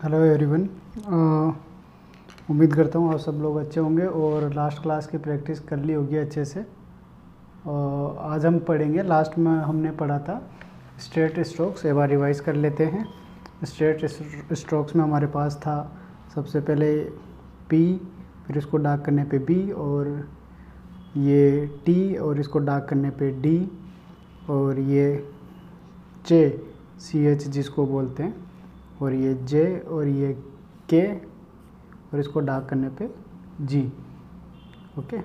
Hello everyone. उम्मीद करता हूँ आप सब लोग अच्छे होंगे और लास्ट क्लास की प्रैक्टिस कर ली होगी अच्छे से। आज हम पढ़ेंगे, लास्ट में हमने पढ़ा था स्ट्रेट स्ट्रोक्स। एक बार रिवाइज कर लेते हैं। स्ट्रेट स्ट्रोक्स में हमारे पास था सबसे पहले पी, फिर इसको डार्क करने पे बी, और ये टी, और इसको डार्क करने पे डी, और ये जे, सी एच जिसको बोलते हैं, और ये जे, और ये के, और इसको डार्क करने पे जी। ओके,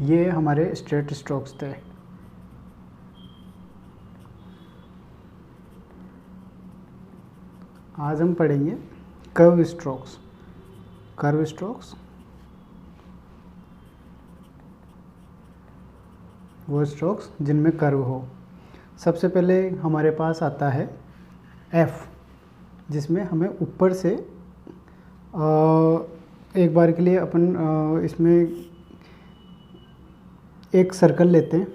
ये हमारे स्ट्रेट स्ट्रोक्स थे। आज हम पढ़ेंगे कर्व स्ट्रोक्स। कर्व स्ट्रोक्स वो स्ट्रोक्स जिनमें कर्व हो। सबसे पहले हमारे पास आता है एफ, जिसमें हमें ऊपर से एक बार के लिए अपन इसमें एक सर्कल लेते हैं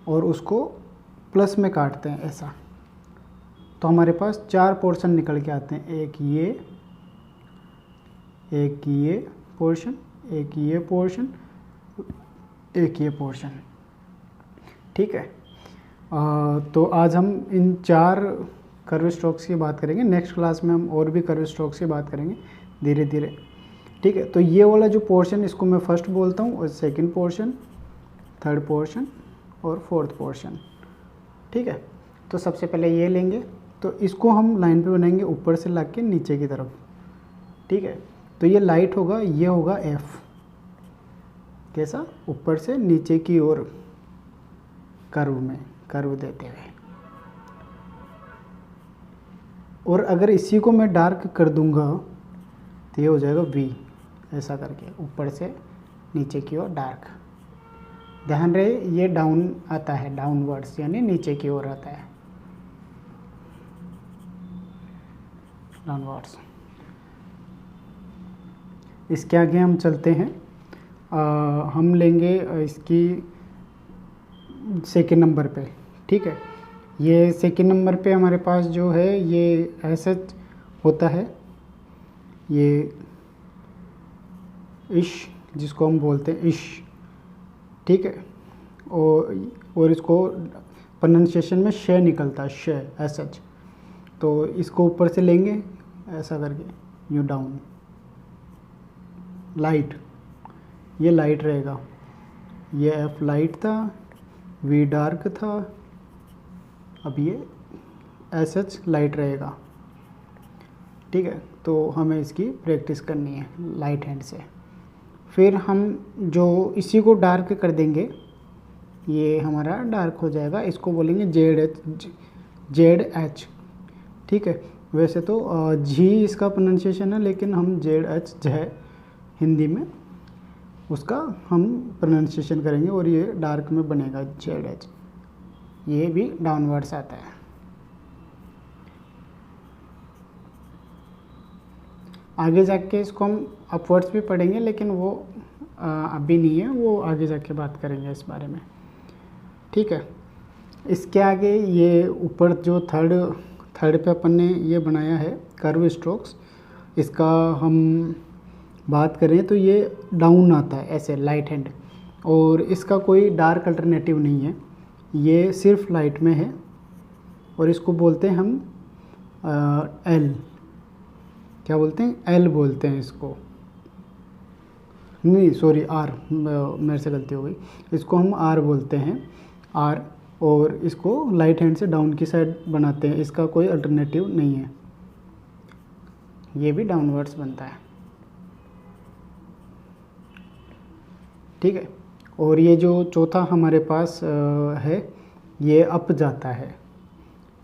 और उसको प्लस में काटते हैं ऐसा, तो हमारे पास 4 पोर्शन निकल के आते हैं। एक ये पोर्शन, एक ये पोर्शन, एक ये पोर्शन। ठीक है। तो आज हम इन 4 कर्व स्ट्रोक्स की बात करेंगे। नेक्स्ट क्लास में हम और भी कर्व स्ट्रोक्स की बात करेंगे धीरे धीरे। ठीक है, तो ये वाला जो पोर्शन, इसको मैं फर्स्ट बोलता हूँ, और सेकंड पोर्शन, थर्ड पोर्शन, और फोर्थ पोर्शन। ठीक है, तो सबसे पहले ये लेंगे, तो इसको हम लाइन पे बनाएंगे ऊपर से ला के नीचे की तरफ। ठीक है, तो ये लाइट होगा, ये होगा एफ। कैसा? ऊपर से नीचे की ओर कर्व में, कर्व देते हुए। और अगर इसी को मैं डार्क कर दूंगा तो ये हो जाएगा वी, ऐसा करके ऊपर से नीचे की ओर डार्क। ध्यान रहे, ये डाउन आता है, डाउनवर्ड्स, यानी नीचे की ओर आता है, डाउनवर्ड्स। इसके आगे हम चलते हैं। हम लेंगे इसकी सेकेंड नंबर पे। ठीक है, ये सेकेंड नंबर पे हमारे पास जो है ये ऐसा होता है, ये इश, जिसको हम बोलते हैं इश। ठीक है, और इसको प्रोनाउंसिएशन में श निकलता है, श ऐसा। तो इसको ऊपर से लेंगे ऐसा करके, यू डाउन, लाइट, ये लाइट रहेगा। ये एफ लाइट था, वी डार्क था, अब ये एस एच लाइट रहेगा। ठीक है, तो हमें इसकी प्रैक्टिस करनी है लाइट हैंड से। फिर हम जो इसी को डार्क कर देंगे, ये हमारा डार्क हो जाएगा। इसको बोलेंगे जेड एच। ठीक है, वैसे तो जी इसका प्रोनाउंसिएशन है, लेकिन हम जेड एच है हिंदी में, उसका हम प्रोनाउंसिएशन करेंगे, और ये डार्क में बनेगा जेड एच। ये भी डाउनवर्ड्स आता है। आगे जाके इसको हम अपवर्ड्स भी पढ़ेंगे, लेकिन वो अभी नहीं है, वो आगे जाके बात करेंगे इस बारे में। ठीक है, इसके आगे ये ऊपर जो थर्ड पे अपन ने ये बनाया है कर्व स्ट्रोक्स, इसका हम बात करें तो ये डाउन आता है ऐसे लाइट हैंड, और इसका कोई डार्क अल्टरनेटिव नहीं है, ये सिर्फ लाइट में है, और इसको बोलते हैं हम एल। क्या बोलते हैं? एल बोलते हैं इसको, नहीं सॉरी आर, मेरे से गलती हो गई। इसको हम आर बोलते हैं, आर, और इसको लाइट हैंड से डाउन की साइड बनाते हैं, इसका कोई अल्टरनेटिव नहीं है, ये भी डाउनवर्ड्स बनता है। ठीक है, और ये जो चौथा हमारे पास है, ये अप जाता है।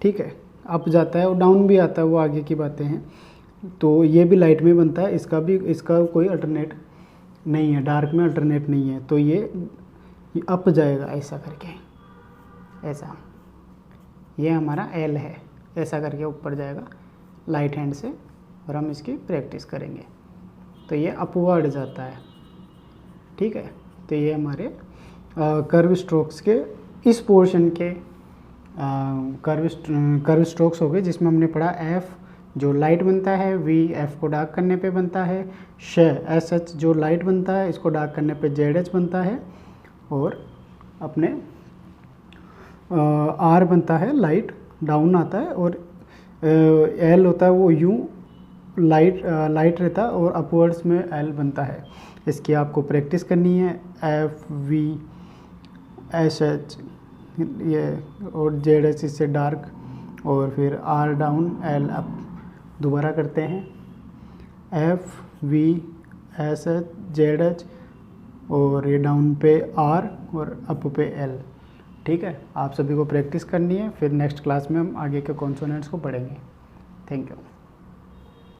ठीक है, अप जाता है और डाउन भी आता है, वो आगे की बातें हैं। तो ये भी लाइट में बनता है, इसका कोई अल्टरनेट नहीं है, डार्क में अल्टरनेट नहीं है, तो ये अप जाएगा ऐसा करके, ऐसा। ये हमारा एल है, ऐसा करके ऊपर जाएगा लाइट हैंड से, और हम इसकी प्रैक्टिस करेंगे। तो ये अपवर्ड जाता है। ठीक है, तो ये हमारे कर्व स्ट्रोक्स के इस पोर्शन के कर्व स्ट्रोक्स हो गए, जिसमें हमने पढ़ा एफ जो लाइट बनता है, वी एफ को डार्क करने पे बनता है, श एस एच जो लाइट बनता है, इसको डार्क करने पे जेड एच बनता है, और अपने आर बनता है लाइट डाउन आता है, और एल होता है वो यूं लाइट रहता है और अपवर्ड्स में एल बनता है। इसकी आपको प्रैक्टिस करनी है, एफ वी एस एच ये और जेड एच इससे डार्क, और फिर आर डाउन एल अप। दोबारा करते हैं, F V S H Z H और ये डाउन पे आर और अप पे एल। ठीक है, आप सभी को प्रैक्टिस करनी है, फिर नेक्स्ट क्लास में हम आगे के कॉन्सोनेंट्स को पढ़ेंगे। Thank you.